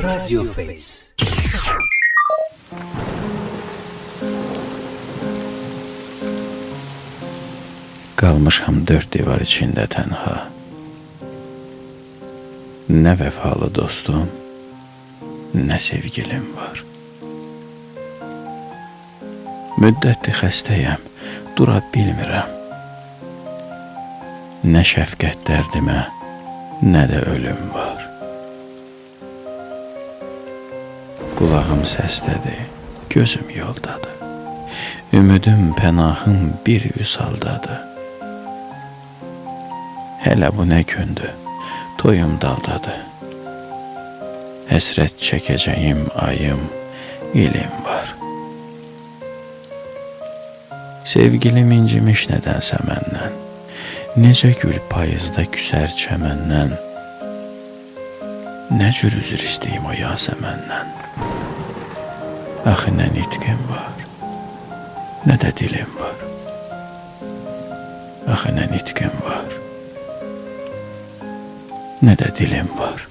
Radio Face. Qalmışam dörd divar içində tənha. Nə vəfalı dostum, nə sevgilim var. Müddətli xəstəyəm, dura bilmirəm. Nə şəfqət dərdimə, nə də ölüm var. Qulağım səsdədir, gözüm yoldadır. Ümidim, pənahım bir vüsaldadır. Hələ bu nə gündür, toyum daldadır. Həsrət çəkəcəyim ayım, ilim var. Sevgilim incimiş nədənsə məndən. Necə gül payızda küsər çəməndən. Nə cür üzr istəyim o yasəməndən. Axı nə nitqim var, nə də dilim var. Axı nə nitqim var, nə də dilim var.